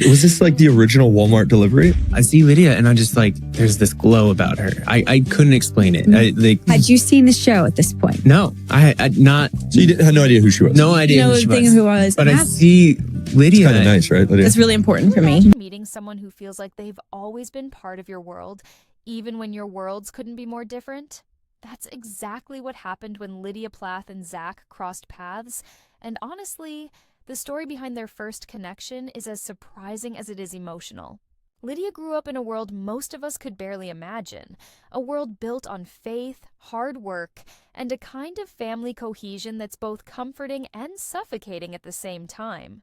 Was this like the original Walmart delivery? I see Lydia and I'm just like, there's this glow about her. I couldn't explain it. Had you seen the show at this point? No, I not. So you had no idea who she was? No idea who she was. But I see Lydia. Kind of nice, right, Lydia? That's really important for me. Meeting someone who feels like they've always been part of your world, even when your worlds couldn't be more different? That's exactly what happened when Lydia Plath and Zach crossed paths. And honestly, the story behind their first connection is as surprising as it is emotional. Lydia grew up in a world most of us could barely imagine, a world built on faith, hard work, and a kind of family cohesion that's both comforting and suffocating at the same time.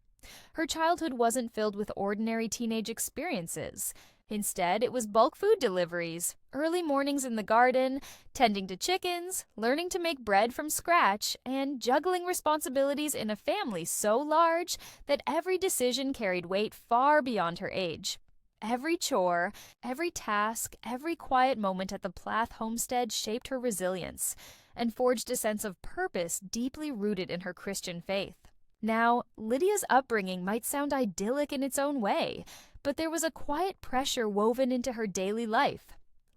Her childhood wasn't filled with ordinary teenage experiences. Instead, it was bulk food deliveries, early mornings in the garden, tending to chickens, learning to make bread from scratch, and juggling responsibilities in a family so large that every decision carried weight far beyond her age. Every chore, every task, every quiet moment at the Plath homestead shaped her resilience and forged a sense of purpose deeply rooted in her Christian faith. Now, Lydia's upbringing might sound idyllic in its own way, but there was a quiet pressure woven into her daily life.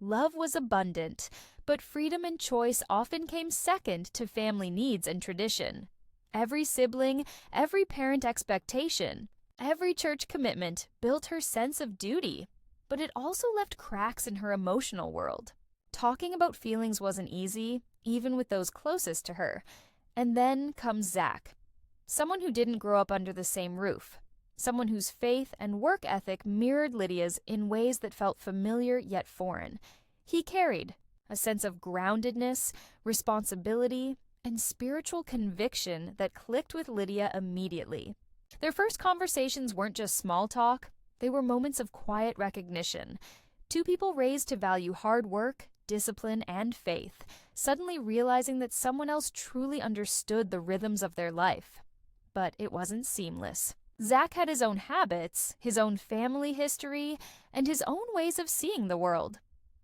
Love was abundant, but freedom and choice often came second to family needs and tradition. Every sibling, every parent expectation, every church commitment built her sense of duty, but it also left cracks in her emotional world. Talking about feelings wasn't easy, even with those closest to her. And then comes Zach, someone who didn't grow up under the same roof. Someone whose faith and work ethic mirrored Lydia's in ways that felt familiar yet foreign. He carried a sense of groundedness, responsibility, and spiritual conviction that clicked with Lydia immediately. Their first conversations weren't just small talk, they were moments of quiet recognition. Two people raised to value hard work, discipline, and faith, suddenly realizing that someone else truly understood the rhythms of their life. But it wasn't seamless. Zach had his own habits, his own family history, and his own ways of seeing the world.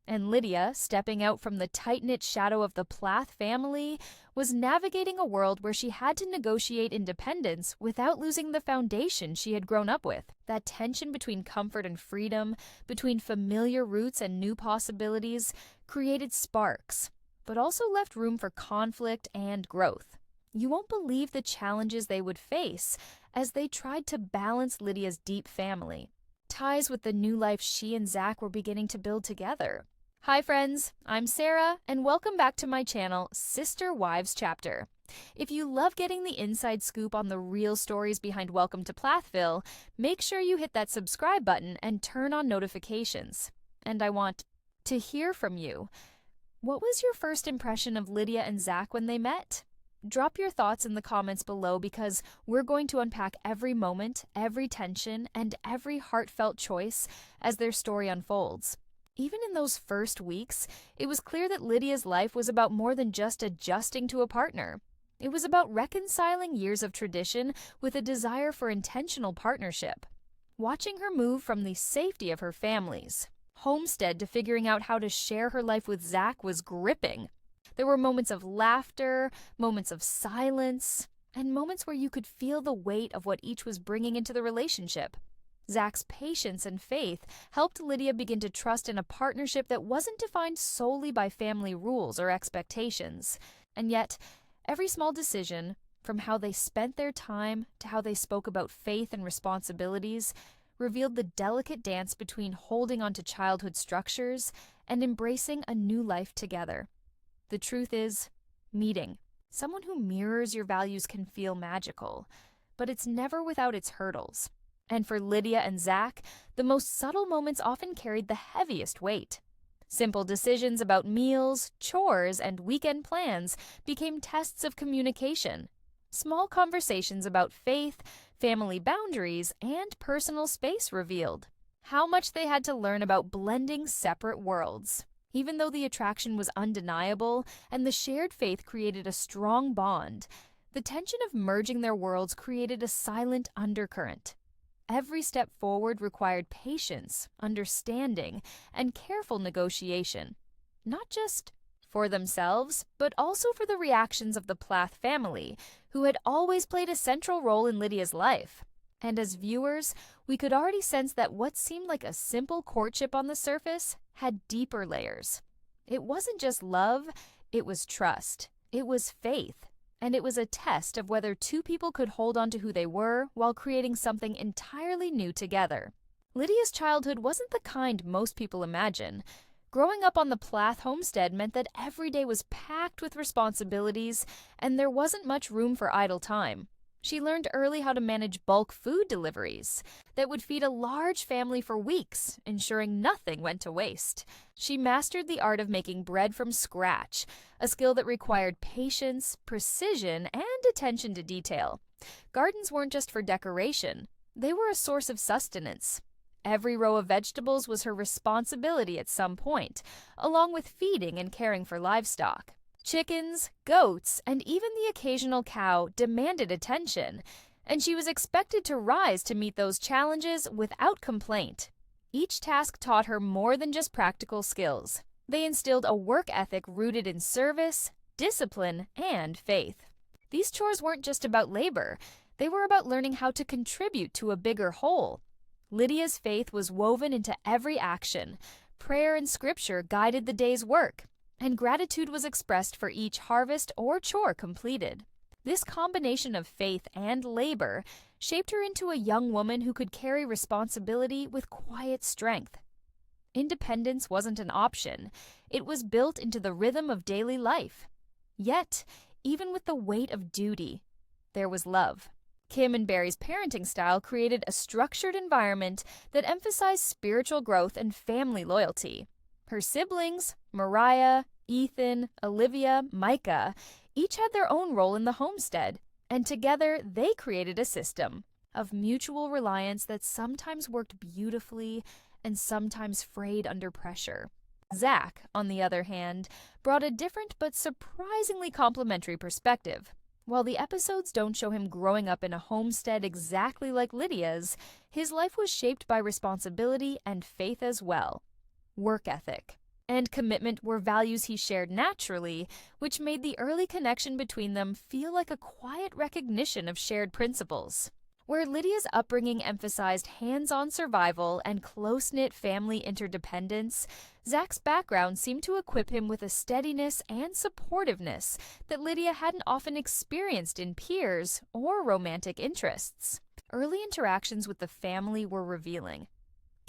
And Lydia, stepping out from the tight-knit shadow of the Plath family, was navigating a world where she had to negotiate independence without losing the foundation she had grown up with. That tension between comfort and freedom, between familiar roots and new possibilities, created sparks, but also left room for conflict and growth. You won't believe the challenges they would face as they tried to balance Lydia's deep family ties with the new life she and Zach were beginning to build together. Hi friends, I'm Sarah, and welcome back to my channel, Sister Wives Chapter. If you love getting the inside scoop on the real stories behind Welcome to Plathville, make sure you hit that subscribe button and turn on notifications. And I want to hear from you. What was your first impression of Lydia and Zach when they met? Drop your thoughts in the comments below because we're going to unpack every moment, every tension, and every heartfelt choice as their story unfolds. Even in those first weeks, it was clear that Lydia's life was about more than just adjusting to a partner. It was about reconciling years of tradition with a desire for intentional partnership. Watching her move from the safety of her family's homestead to figuring out how to share her life with Zach was gripping. There were moments of laughter, moments of silence, and moments where you could feel the weight of what each was bringing into the relationship. Zach's patience and faith helped Lydia begin to trust in a partnership that wasn't defined solely by family rules or expectations. And yet, every small decision, from how they spent their time to how they spoke about faith and responsibilities, revealed the delicate dance between holding onto childhood structures and embracing a new life together. The truth is, meeting someone who mirrors your values can feel magical, but it's never without its hurdles. And for Lydia and Zach, the most subtle moments often carried the heaviest weight. Simple decisions about meals, chores, and weekend plans became tests of communication. Small conversations about faith, family boundaries, and personal space revealed how much they had to learn about blending separate worlds. Even though the attraction was undeniable and the shared faith created a strong bond, the tension of merging their worlds created a silent undercurrent. Every step forward required patience, understanding, and careful negotiation, not just for themselves, but also for the reactions of the Plath family, who had always played a central role in Lydia's life. And as viewers, we could already sense that what seemed like a simple courtship on the surface had deeper layers. It wasn't just love, it was trust, it was faith, and it was a test of whether two people could hold on to who they were while creating something entirely new together. Lydia's childhood wasn't the kind most people imagine. Growing up on the Plath homestead meant that every day was packed with responsibilities, and there wasn't much room for idle time. She learned early how to manage bulk food deliveries that would feed a large family for weeks, ensuring nothing went to waste. She mastered the art of making bread from scratch, a skill that required patience, precision, and attention to detail. Gardens weren't just for decoration, they were a source of sustenance. Every row of vegetables was her responsibility at some point, along with feeding and caring for livestock. Chickens, goats, and even the occasional cow demanded attention, and she was expected to rise to meet those challenges without complaint. Each task taught her more than just practical skills. They instilled a work ethic rooted in service, discipline, and faith. These chores weren't just about labor, they were about learning how to contribute to a bigger whole. Lydia's faith was woven into every action. Prayer and scripture guided the day's work, and gratitude was expressed for each harvest or chore completed. This combination of faith and labor shaped her into a young woman who could carry responsibility with quiet strength. Independence wasn't an option. It was built into the rhythm of daily life. Yet, even with the weight of duty, there was love. Kim and Barry's parenting style created a structured environment that emphasized spiritual growth and family loyalty. Her siblings, Mariah, Ethan, Olivia, Micah, each had their own role in the homestead, and together they created a system of mutual reliance that sometimes worked beautifully and sometimes frayed under pressure. Zach, on the other hand, brought a different but surprisingly complementary perspective. While the episodes don't show him growing up in a homestead exactly like Lydia's, his life was shaped by responsibility and faith as well. Work ethic and commitment were values he shared naturally, which made the early connection between them feel like a quiet recognition of shared principles. Where Lydia's upbringing emphasized hands-on survival and close-knit family interdependence, Zach's background seemed to equip him with a steadiness and supportiveness that Lydia hadn't often experienced in peers or romantic interests. Early interactions with the family were revealing.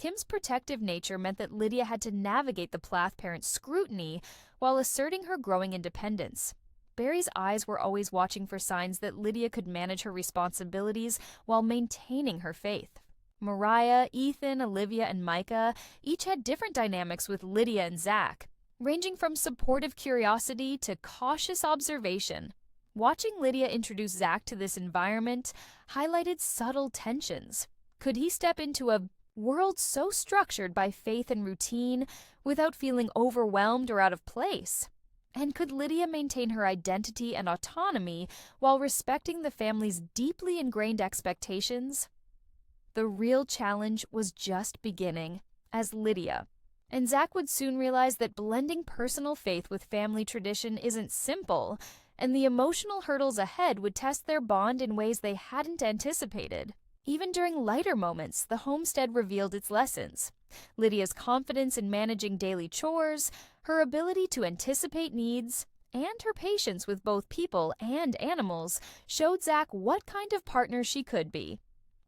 Kim's protective nature meant that Lydia had to navigate the Plath parents' scrutiny while asserting her growing independence. Barry's eyes were always watching for signs that Lydia could manage her responsibilities while maintaining her faith. Mariah, Ethan, Olivia, and Micah each had different dynamics with Lydia and Zach, ranging from supportive curiosity to cautious observation. Watching Lydia introduce Zach to this environment highlighted subtle tensions. Could he step into a world so structured by faith and routine without feeling overwhelmed or out of place? And could Lydia maintain her identity and autonomy while respecting the family's deeply ingrained expectations? The real challenge was just beginning, as Lydia and Zach would soon realize that blending personal faith with family tradition isn't simple, and the emotional hurdles ahead would test their bond in ways they hadn't anticipated. Even during lighter moments, the homestead revealed its lessons. Lydia's confidence in managing daily chores, her ability to anticipate needs, and her patience with both people and animals showed Zach what kind of partner she could be.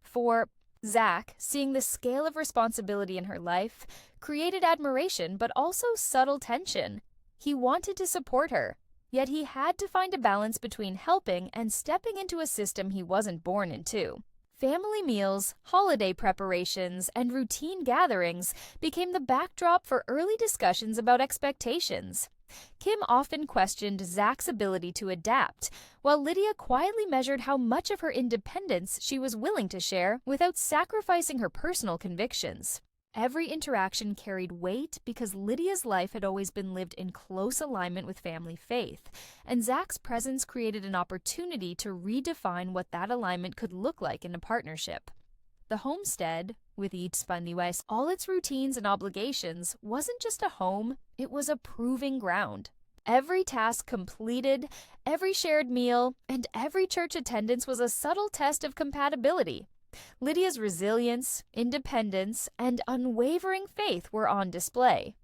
For Zach, seeing the scale of responsibility in her life, created admiration but also subtle tension. He wanted to support her, yet he had to find a balance between helping and stepping into a system he wasn't born into. Family meals, holiday preparations, and routine gatherings became the backdrop for early discussions about expectations. Kim often questioned Zach's ability to adapt, while Lydia quietly measured how much of her independence she was willing to share without sacrificing her personal convictions. Every interaction carried weight because Lydia's life had always been lived in close alignment with family faith, and Zach's presence created an opportunity to redefine what that alignment could look like in a partnership. The homestead, with each Spandyweiss, all its routines and obligations, wasn't just a home, it was a proving ground. Every task completed, every shared meal, and every church attendance was a subtle test of compatibility. Lydia's resilience, independence, and unwavering faith were on display.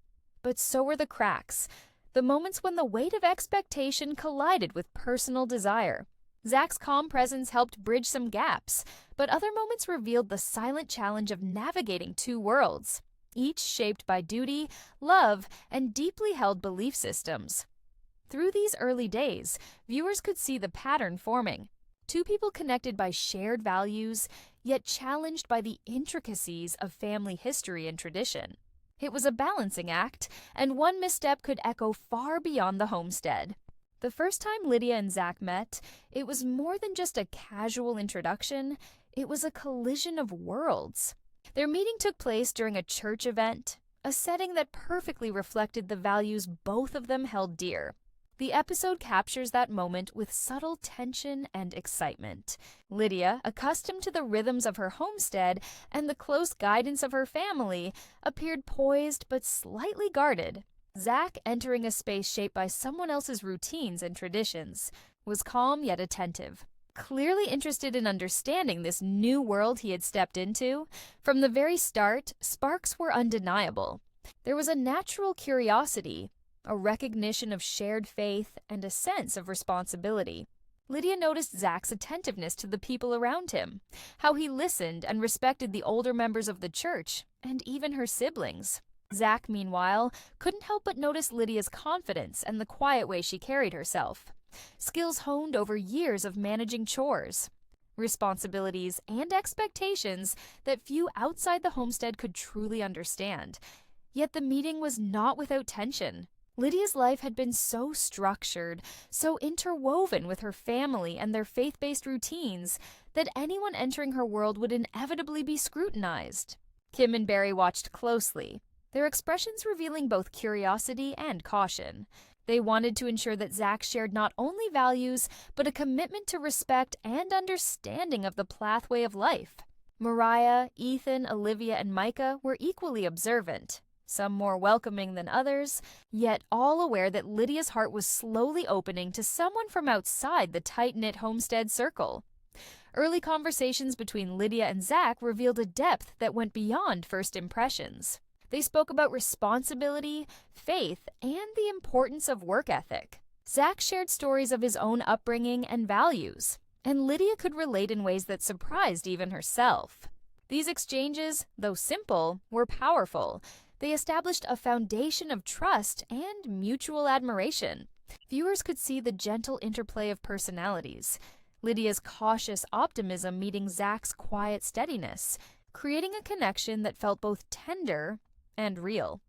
But so were the cracks, the moments when the weight of expectation collided with personal desire. Zach's calm presence helped bridge some gaps, but other moments revealed the silent challenge of navigating two worlds, each shaped by duty, love, and deeply held belief systems. Through these early days, viewers could see the pattern forming. Two people connected by shared values, yet challenged by the intricacies of family history and tradition. It was a balancing act, and one misstep could echo far beyond the homestead. The first time Lydia and Zach met, it was more than just a casual introduction, it was a collision of worlds. Their meeting took place during a church event, a setting that perfectly reflected the values both of them held dear. The episode captures that moment with subtle tension and excitement. Lydia, accustomed to the rhythms of her homestead and the close guidance of her family, appeared poised but slightly guarded. Zach, entering a space shaped by someone else's routines and traditions, was calm yet attentive. Clearly interested in understanding this new world he had stepped into, from the very start, sparks were undeniable. There was a natural curiosity, a recognition of shared faith, and a sense of responsibility. Lydia noticed Zach's attentiveness to the people around him, how he listened and respected the older members of the church, and even her siblings. Zach, meanwhile, couldn't help but notice Lydia's confidence and the quiet way she carried herself. Skills honed over years of managing chores, responsibilities, and expectations that few outside the homestead could truly understand. Yet the meeting was not without tension. Lydia's life had been so structured, so interwoven with her family and their faith-based routines, that anyone entering her world would inevitably be scrutinized. Kim and Barry watched closely, their expressions revealing both curiosity and caution. They wanted to ensure that Zach shared not only values, but a commitment to respect and understanding of the Plath way of life. Mariah, Ethan, Olivia, and Micah were equally observant, some more welcoming than others, yet all aware that Lydia's heart was slowly opening to someone from outside the tight-knit homestead circle. Early conversations between Lydia and Zach revealed a depth that went beyond first impressions. They spoke about responsibility, faith, and the importance of work ethic. Zach shared stories of his own upbringing and values, and Lydia could relate in ways that surprised even herself. These exchanges, though simple, were powerful. They established a foundation of trust and mutual admiration. Viewers could see the gentle interplay of personalities, Lydia's cautious optimism meeting Zach's quiet steadiness, creating a connection that felt both tender and real.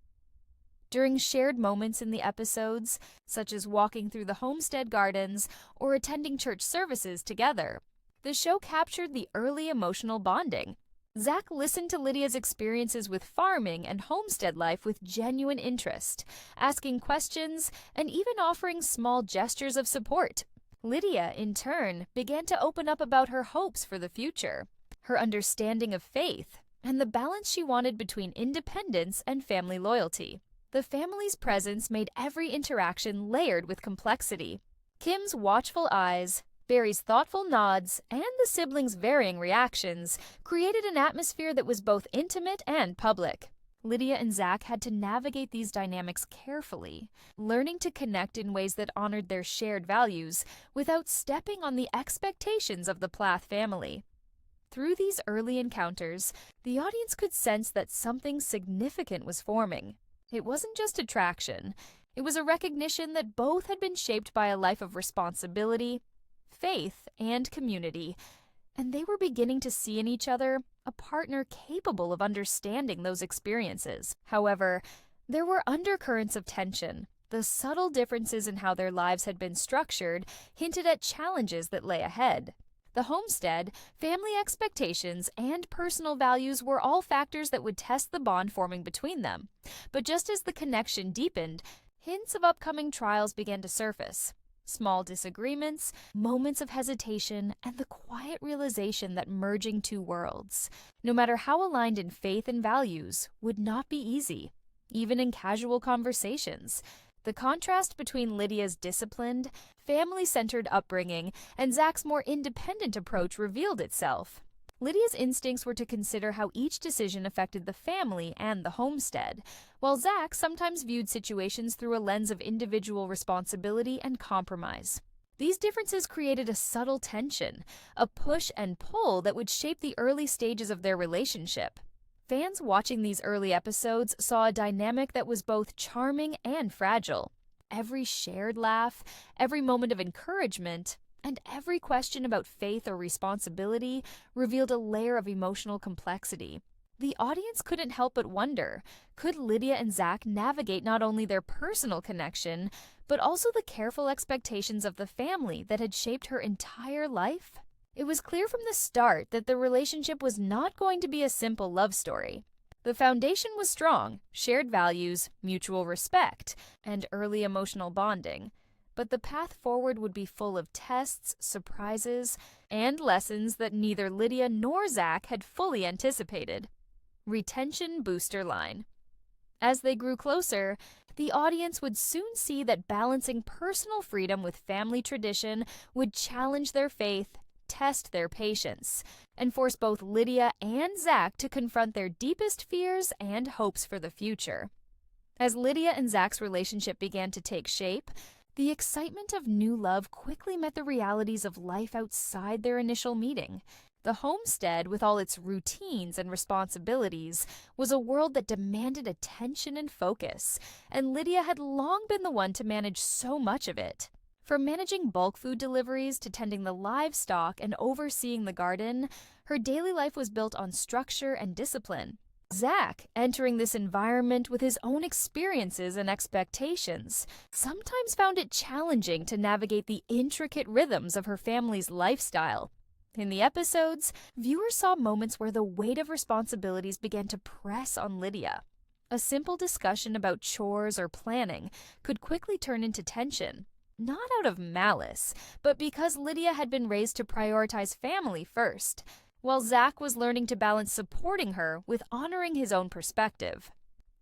During shared moments in the episodes, such as walking through the homestead gardens or attending church services together, the show captured the early emotional bonding. Zach listened to Lydia's experiences with farming and homestead life with genuine interest, asking questions and even offering small gestures of support. Lydia, in turn, began to open up about her hopes for the future, her understanding of faith, and the balance she wanted between independence and family loyalty. The family's presence made every interaction layered with complexity. Kim's watchful eyes, Barry's thoughtful nods, and the siblings' varying reactions created an atmosphere that was both intimate and public. Lydia and Zach had to navigate these dynamics carefully, learning to connect in ways that honored their shared values without stepping on the expectations of the Plath family. Through these early encounters, the audience could sense that something significant was forming. It wasn't just attraction. It was a recognition that both had been shaped by a life of responsibility, faith, and community, and they were beginning to see in each other a partner capable of understanding those experiences. However, there were undercurrents of tension. The subtle differences in how their lives had been structured hinted at challenges that lay ahead. The homestead, family expectations, and personal values were all factors that would test the bond forming between them. But just as the connection deepened, hints of upcoming trials began to surface. Small disagreements, moments of hesitation, and the quiet realization that merging two worlds, no matter how aligned in faith and values, would not be easy, even in casual conversations. The contrast between Lydia's disciplined, family-centered upbringing and Zach's more independent approach revealed itself. Lydia's instincts were to consider how each decision affected the family and the homestead, while Zach sometimes viewed situations through a lens of individual responsibility and compromise. These differences created a subtle tension, a push and pull that would shape the early stages of their relationship. Fans watching these early episodes saw a dynamic that was both charming and fragile. Every shared laugh, every moment of encouragement, and every question about faith or responsibility revealed a layer of emotional complexity. The audience couldn't help but wonder, could Lydia and Zach navigate not only their personal connection, but also the careful expectations of the family that had shaped her entire life? It was clear from the start that the relationship was not going to be a simple love story. The foundation was strong, shared values, mutual respect, and early emotional bonding. But the path forward would be full of tests, surprises, and lessons that neither Lydia nor Zach had fully anticipated. Retention booster line. As they grew closer, the audience would soon see that balancing personal freedom with family tradition would challenge their faith, test their patience, and force both Lydia and Zach to confront their deepest fears and hopes for the future. As Lydia and Zach's relationship began to take shape, the excitement of new love quickly met the realities of life outside their initial meeting. The homestead, with all its routines and responsibilities, was a world that demanded attention and focus, and Lydia had long been the one to manage so much of it. From managing bulk food deliveries to tending the livestock and overseeing the garden, her daily life was built on structure and discipline. Zach, entering this environment with his own experiences and expectations, sometimes found it challenging to navigate the intricate rhythms of her family's lifestyle. In the episodes, viewers saw moments where the weight of responsibilities began to press on Lydia. A simple discussion about chores or planning could quickly turn into tension. Not out of malice, but because Lydia had been raised to prioritize family first, while Zach was learning to balance supporting her with honoring his own perspective.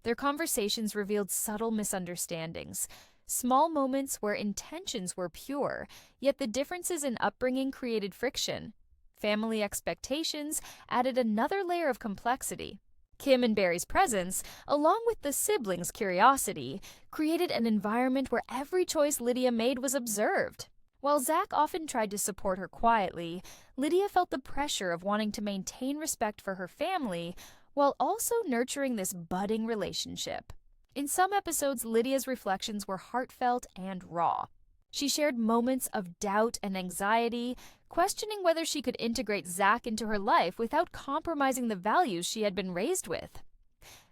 Their conversations revealed subtle misunderstandings, small moments where intentions were pure, yet the differences in upbringing created friction. Family expectations added another layer of complexity. Kim and Barry's presence, along with the siblings' curiosity, created an environment where every choice Lydia made was observed. While Zach often tried to support her quietly, Lydia felt the pressure of wanting to maintain respect for her family while also nurturing this budding relationship. In some episodes, Lydia's reflections were heartfelt and raw. She shared moments of doubt and anxiety, questioning whether she could integrate Zach into her life without compromising the values she had been raised with.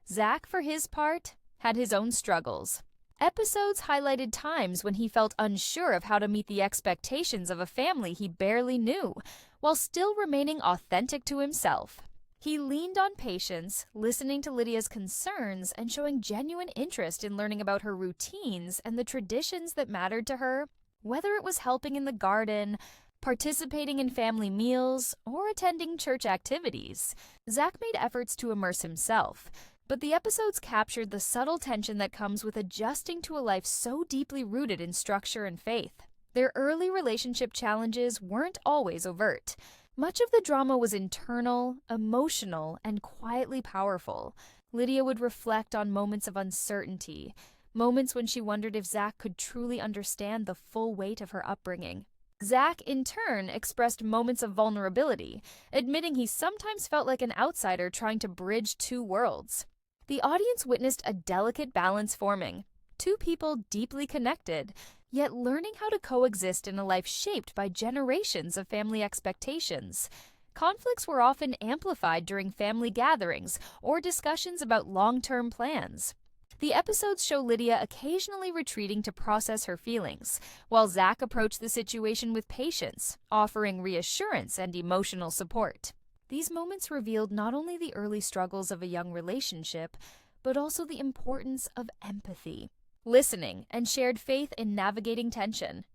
Zach, for his part, had his own struggles. Episodes highlighted times when he felt unsure of how to meet the expectations of a family he barely knew, while still remaining authentic to himself. He leaned on patience, listening to Lydia's concerns and showing genuine interest in learning about her routines and the traditions that mattered to her, whether it was helping in the garden, participating in family meals, or attending church activities. Zach made efforts to immerse himself, but the episodes captured the subtle tension that comes with adjusting to a life so deeply rooted in structure and faith. Their early relationship challenges weren't always overt. Much of the drama was internal, emotional, and quietly powerful. Lydia would reflect on moments of uncertainty, moments when she wondered if Zach could truly understand the full weight of her upbringing. Zach, in turn, expressed moments of vulnerability, admitting he sometimes felt like an outsider trying to bridge two worlds. The audience witnessed a delicate balance forming, two people deeply connected, yet learning how to coexist in a life shaped by generations of family expectations. Conflicts were often amplified during family gatherings or discussions about long-term plans. The episodes show Lydia occasionally retreating to process her feelings, while Zach approached the situation with patience, offering reassurance and emotional support. These moments revealed not only the early struggles of a young relationship, but also the importance of empathy, listening, and shared faith in navigating tension.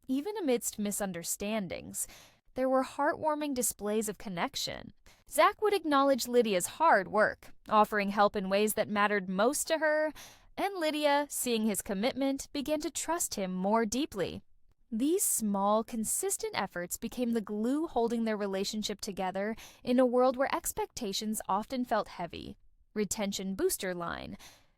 Even amidst misunderstandings, there were heartwarming displays of connection. Zach would acknowledge Lydia's hard work, offering help in ways that mattered most to her, and Lydia, seeing his commitment, began to trust him more deeply. These small, consistent efforts became the glue holding their relationship together in a world where expectations often felt heavy. Retention booster line.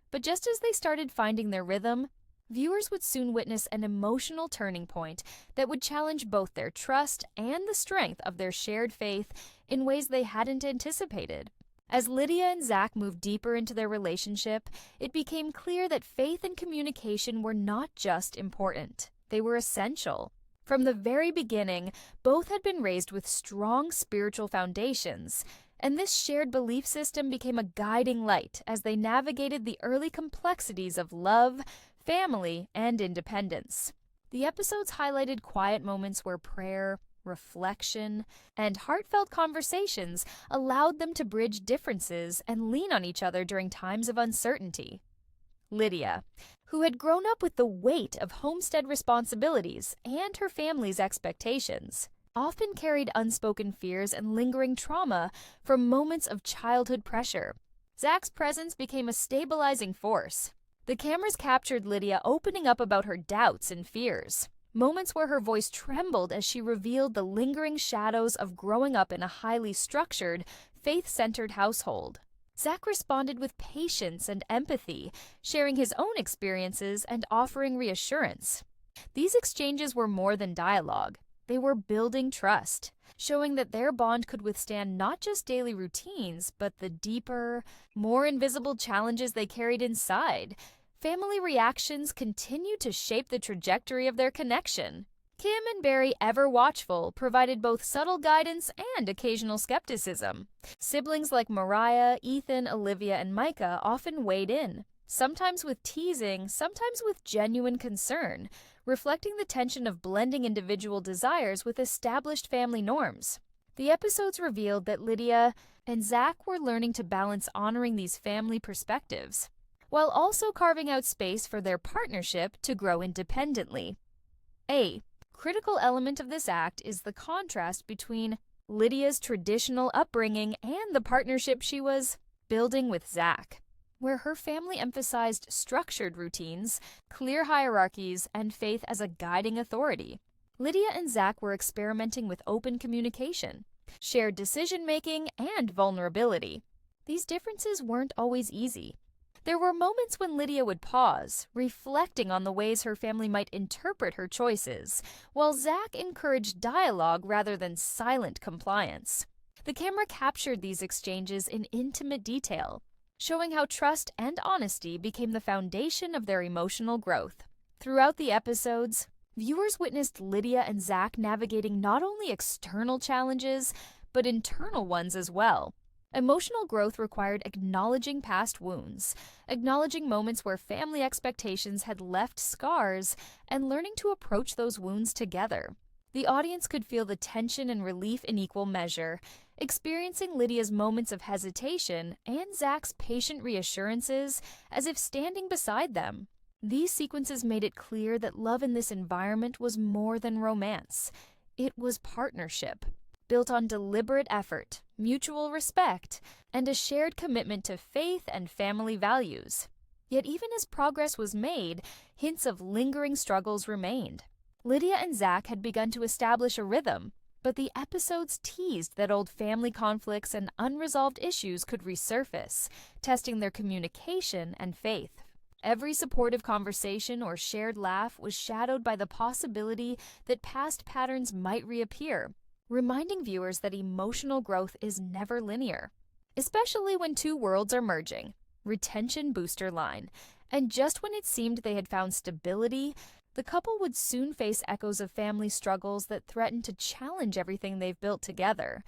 But just as they started finding their rhythm, viewers would soon witness an emotional turning point that would challenge both their trust and the strength of their shared faith in ways they hadn't anticipated. As Lydia and Zach moved deeper into their relationship, it became clear that faith and communication were not just important. They were essential. From the very beginning, both had been raised with strong spiritual foundations, and this shared belief system became a guiding light as they navigated the early complexities of love, family, and independence. The episodes highlighted quiet moments where prayer, reflection, and heartfelt conversations allowed them to bridge differences and lean on each other during times of uncertainty. Lydia, who had grown up with the weight of homestead responsibilities and her family's expectations, often carried unspoken fears and lingering trauma from moments of childhood pressure. Zach's presence became a stabilizing force. The cameras captured Lydia opening up about her doubts and fears, moments where her voice trembled as she revealed the lingering shadows of growing up in a highly structured, faith-centered household. Zach responded with patience and empathy, sharing his own experiences and offering reassurance. These exchanges were more than dialogue. They were building trust, showing that their bond could withstand not just daily routines, but the deeper, more invisible challenges they carried inside. Family reactions continued to shape the trajectory of their connection. Kim and Barry, ever watchful, provided both subtle guidance and occasional skepticism. Siblings like Mariah, Ethan, Olivia, and Micah often weighed in, sometimes with teasing, sometimes with genuine concern, reflecting the tension of blending individual desires with established family norms. The episodes revealed that Lydia and Zach were learning to balance honoring these family perspectives, while also carving out space for their partnership to grow independently. A critical element of this act is the contrast between Lydia's traditional upbringing and the partnership she was building with Zach, where her family emphasized structured routines, clear hierarchies, and faith as a guiding authority. Lydia and Zach were experimenting with open communication, shared decision-making, and vulnerability. These differences weren't always easy. There were moments when Lydia would pause, reflecting on the ways her family might interpret her choices, while Zach encouraged dialogue rather than silent compliance. The camera captured these exchanges in intimate detail, showing how trust and honesty became the foundation of their emotional growth. Throughout the episodes, viewers witnessed Lydia and Zach navigating not only external challenges, but internal ones as well. Emotional growth required acknowledging past wounds, acknowledging moments where family expectations had left scars, and learning to approach those wounds together. The audience could feel the tension and relief in equal measure, experiencing Lydia's moments of hesitation and Zach's patient reassurances as if standing beside them. These sequences made it clear that love in this environment was more than romance. It was partnership, built on deliberate effort, mutual respect, and a shared commitment to faith and family values. Yet even as progress was made, hints of lingering struggles remained. Lydia and Zach had begun to establish a rhythm, but the episodes teased that old family conflicts and unresolved issues could resurface, testing their communication and faith. Every supportive conversation or shared laugh was shadowed by the possibility that past patterns might reappear, reminding viewers that emotional growth is never linear, especially when two worlds are merging. Retention booster line. And just when it seemed they had found stability, the couple would soon face echoes of family struggles that threatened to challenge everything they've built together.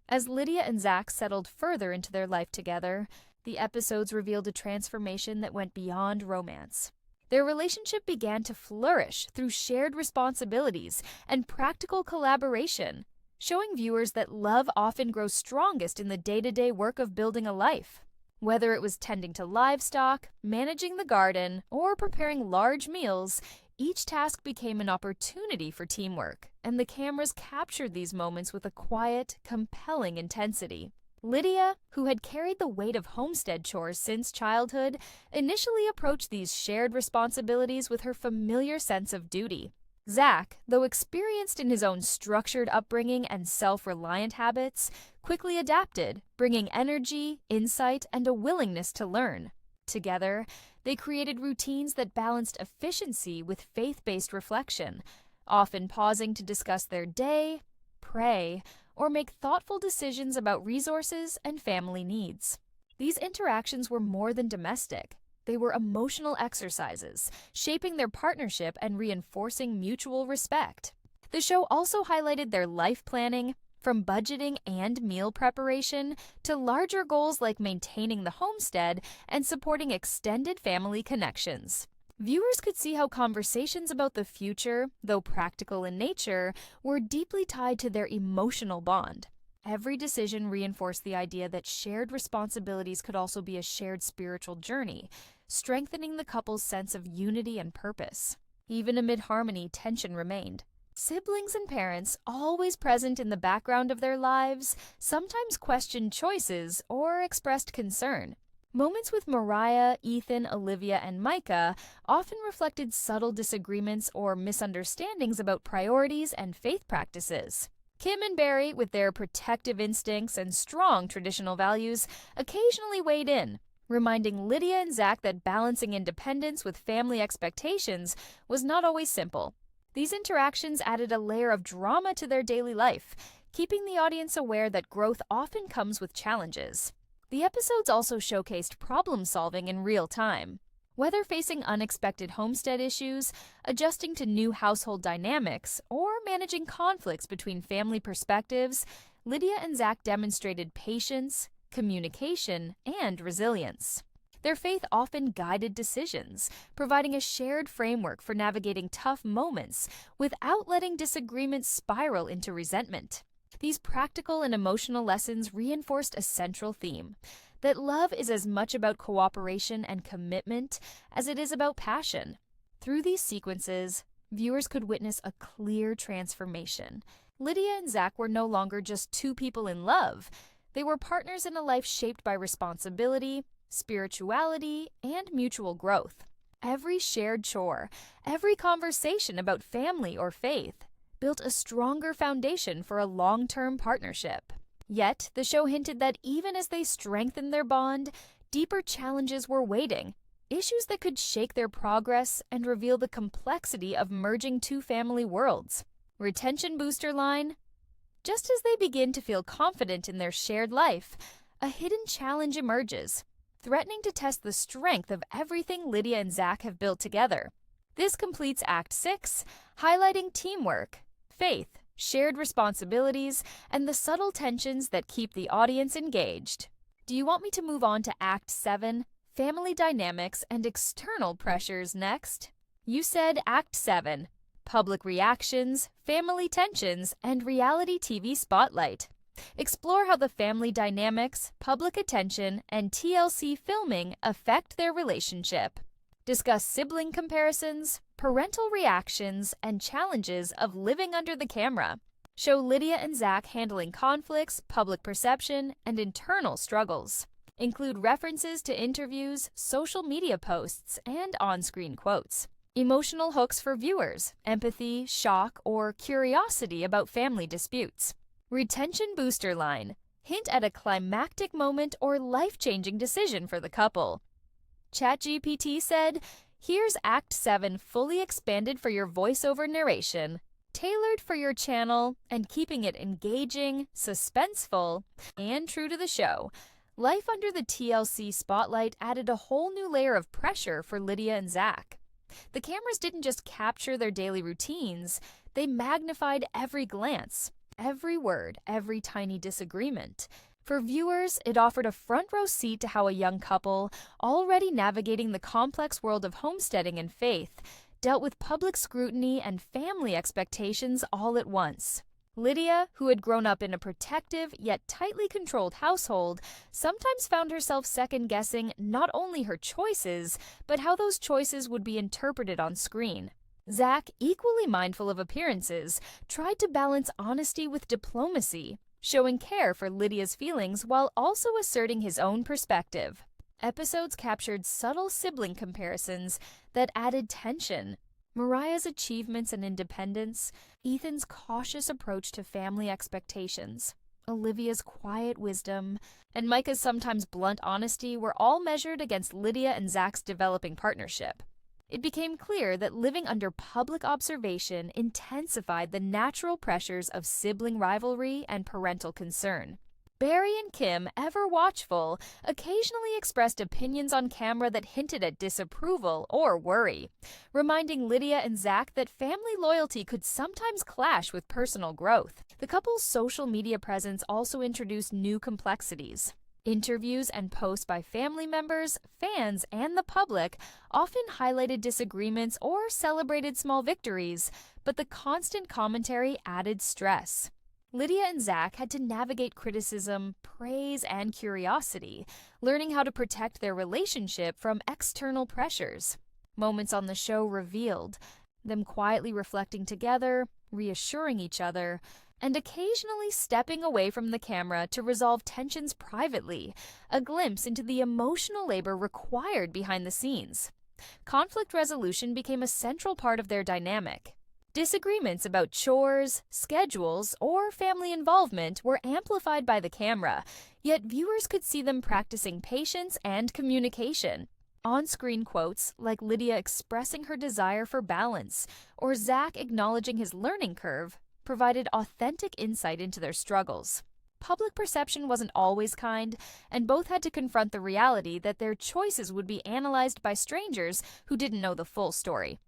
As Lydia and Zach settled further into their life together, the episodes revealed a transformation that went beyond romance. Their relationship began to flourish through shared responsibilities and practical collaboration, showing viewers that love often grows strongest in the day-to-day work of building a life. Whether it was tending to livestock, managing the garden, or preparing large meals, each task became an opportunity for teamwork, and the cameras captured these moments with a quiet, compelling intensity. Lydia, who had carried the weight of homestead chores since childhood, initially approached these shared responsibilities with her familiar sense of duty. Zach, though experienced in his own structured upbringing and self-reliant habits, quickly adapted, bringing energy, insight, and a willingness to learn. Together, they created routines that balanced efficiency with faith-based reflection, often pausing to discuss their day, pray, or make thoughtful decisions about resources and family needs. These interactions were more than domestic. They were emotional exercises, shaping their partnership and reinforcing mutual respect. The show also highlighted their life planning, from budgeting and meal preparation to larger goals like maintaining the homestead and supporting extended family connections. Viewers could see how conversations about the future, though practical in nature, were deeply tied to their emotional bond. Every decision reinforced the idea that shared responsibilities could also be a shared spiritual journey, strengthening the couple's sense of unity and purpose. Even amid harmony, tension remained. Siblings and parents, always present in the background of their lives, sometimes questioned choices or expressed concern. Moments with Mariah, Ethan, Olivia, and Micah often reflected subtle disagreements or misunderstandings about priorities and faith practices. Kim and Barry, with their protective instincts and strong traditional values, occasionally weighed in, reminding Lydia and Zach that balancing independence with family expectations was not always simple. These interactions added a layer of drama to their daily life, keeping the audience aware that growth often comes with challenges. The episodes also showcased problem-solving in real time. Whether facing unexpected homestead issues, adjusting to new household dynamics, or managing conflicts between family perspectives, Lydia and Zach demonstrated patience, communication, and resilience. Their faith often guided decisions, providing a shared framework for navigating tough moments without letting disagreements spiral into resentment. These practical and emotional lessons reinforced a central theme: that love is as much about cooperation and commitment as it is about passion. Through these sequences, viewers could witness a clear transformation. Lydia and Zach were no longer just two people in love. They were partners in a life shaped by responsibility, spirituality, and mutual growth. Every shared chore, every conversation about family or faith, built a stronger foundation for a long-term partnership. Yet, the show hinted that even as they strengthened their bond, deeper challenges were waiting, issues that could shake their progress and reveal the complexity of merging two family worlds. Retention booster line: just as they begin to feel confident in their shared life, a hidden challenge emerges, threatening to test the strength of everything Lydia and Zach have built together. This completes Act 6, highlighting teamwork, faith, shared responsibilities, and the subtle tensions that keep the audience engaged. Do you want me to move on to Act 7, family dynamics and external pressures next? You said Act 7, public reactions, family tensions, and reality TV spotlight. Explore how the family dynamics, public attention, and TLC filming affect their relationship. Discuss sibling comparisons, parental reactions, and challenges of living under the camera. Show Lydia and Zach handling conflicts, public perception, and internal struggles. Include references to interviews, social media posts, and on-screen quotes. Emotional hooks for viewers, empathy, shock, or curiosity about family disputes. Retention booster line: hint at a climactic moment or life-changing decision for the couple. ChatGPT said, here's Act 7 fully expanded for your voiceover narration, tailored for your channel, and keeping it engaging, suspenseful, and true to the show. Life under the TLC spotlight added a whole new layer of pressure for Lydia and Zach. The cameras didn't just capture their daily routines, they magnified every glance, every word, every tiny disagreement. For viewers, it offered a front-row seat to how a young couple, already navigating the complex world of homesteading and faith, dealt with public scrutiny and family expectations all at once. Lydia, who had grown up in a protective yet tightly controlled household, sometimes found herself second-guessing not only her choices, but how those choices would be interpreted on screen. Zach, equally mindful of appearances, tried to balance honesty with diplomacy, showing care for Lydia's feelings while also asserting his own perspective. Episodes captured subtle sibling comparisons that added tension. Mariah's achievements and independence, Ethan's cautious approach to family expectations, Olivia's quiet wisdom, and Micah's sometimes blunt honesty were all measured against Lydia and Zach's developing partnership. It became clear that living under public observation intensified the natural pressures of sibling rivalry and parental concern. Barry and Kim, ever watchful, occasionally expressed opinions on camera that hinted at disapproval or worry, reminding Lydia and Zach that family loyalty could sometimes clash with personal growth. The couple's social media presence also introduced new complexities. Interviews and posts by family members, fans, and the public often highlighted disagreements or celebrated small victories, but the constant commentary added stress. Lydia and Zach had to navigate criticism, praise, and curiosity, learning how to protect their relationship from external pressures. Moments on the show revealed them quietly reflecting together, reassuring each other, and occasionally stepping away from the camera to resolve tensions privately, a glimpse into the emotional labor required behind the scenes. Conflict resolution became a central part of their dynamic. Disagreements about chores, schedules, or family involvement were amplified by the camera, yet viewers could see them practicing patience and communication. On-screen quotes, like Lydia expressing her desire for balance, or Zach acknowledging his learning curve, provided authentic insight into their struggles. Public perception wasn't always kind, and both had to confront the reality that their choices would be analyzed by strangers who didn't know the full story.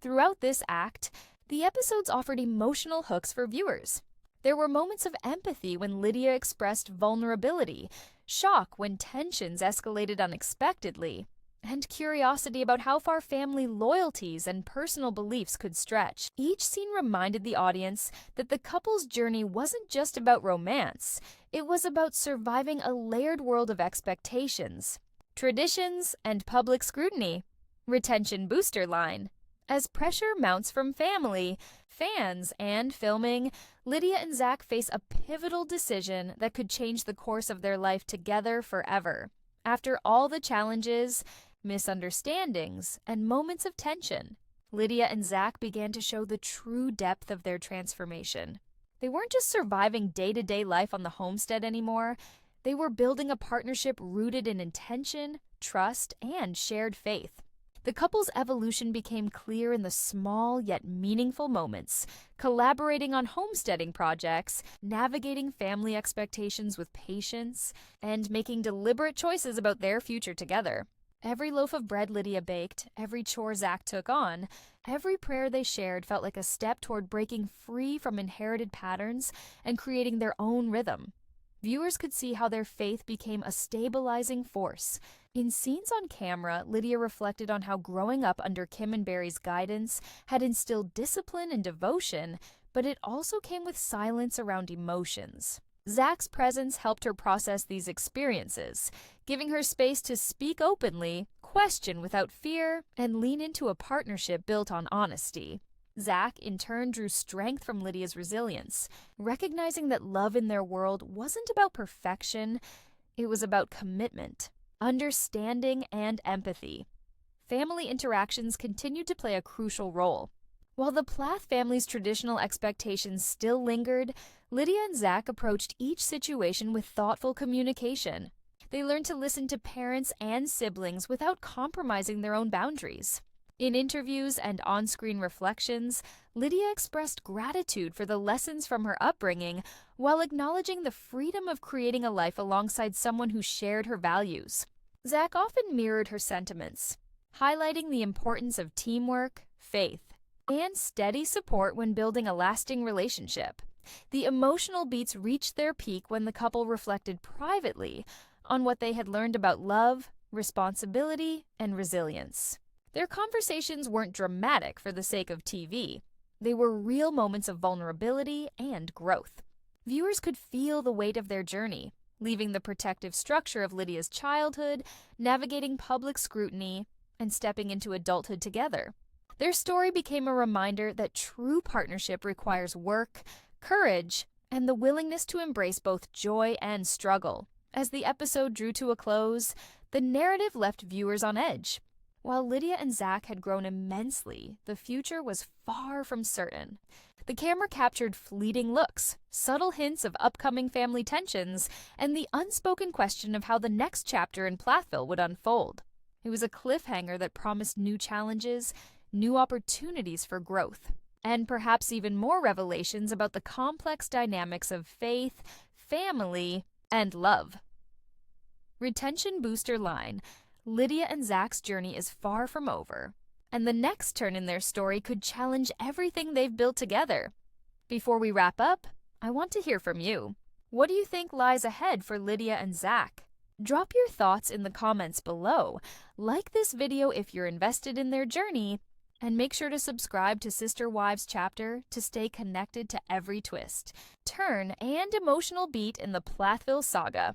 Throughout this act, the episodes offered emotional hooks for viewers. There were moments of empathy when Lydia expressed vulnerability, shock when tensions escalated unexpectedly, and curiosity about how far family loyalties and personal beliefs could stretch. Each scene reminded the audience that the couple's journey wasn't just about romance, it was about surviving a layered world of expectations, traditions, and public scrutiny. Retention booster line. As pressure mounts from family, fans, and filming, Lydia and Zach face a pivotal decision that could change the course of their life together forever. After all the challenges, misunderstandings, and moments of tension, Lydia and Zach began to show the true depth of their transformation. They weren't just surviving day-to-day life on the homestead anymore. They were building a partnership rooted in intention, trust, and shared faith. The couple's evolution became clear in the small yet meaningful moments, collaborating on homesteading projects, navigating family expectations with patience, and making deliberate choices about their future together. Every loaf of bread Lydia baked, every chore Zach took on, every prayer they shared felt like a step toward breaking free from inherited patterns and creating their own rhythm. Viewers could see how their faith became a stabilizing force. In scenes on camera, Lydia reflected on how growing up under Kim and Barry's guidance had instilled discipline and devotion, but it also came with silence around emotions. Zach's presence helped her process these experiences, giving her space to speak openly, question without fear, and lean into a partnership built on honesty. Zach, in turn, drew strength from Lydia's resilience, recognizing that love in their world wasn't about perfection, it was about commitment, understanding, and empathy. Family interactions continued to play a crucial role. While the Plath family's traditional expectations still lingered, Lydia and Zach approached each situation with thoughtful communication. They learned to listen to parents and siblings without compromising their own boundaries. In interviews and on-screen reflections, Lydia expressed gratitude for the lessons from her upbringing while acknowledging the freedom of creating a life alongside someone who shared her values. Zach often mirrored her sentiments, highlighting the importance of teamwork, faith, and steady support when building a lasting relationship. The emotional beats reached their peak when the couple reflected privately on what they had learned about love, responsibility, and resilience. Their conversations weren't dramatic for the sake of TV. They were real moments of vulnerability and growth. Viewers could feel the weight of their journey, leaving the protective structure of Lydia's childhood, navigating public scrutiny, and stepping into adulthood together. Their story became a reminder that true partnership requires work, courage, and the willingness to embrace both joy and struggle. As the episode drew to a close, the narrative left viewers on edge. While Lydia and Zach had grown immensely, the future was far from certain. The camera captured fleeting looks, subtle hints of upcoming family tensions, and the unspoken question of how the next chapter in Plathville would unfold. It was a cliffhanger that promised new challenges, new opportunities for growth, and perhaps even more revelations about the complex dynamics of faith, family, and love. Retention booster line: Lydia and Zach's journey is far from over, and the next turn in their story could challenge everything they've built together. Before we wrap up, I want to hear from you. What do you think lies ahead for Lydia and Zach? Drop your thoughts in the comments below. Like this video if you're invested in their journey, and make sure to subscribe to Sister Wives Chapter to stay connected to every twist, turn, and emotional beat in the Plathville saga.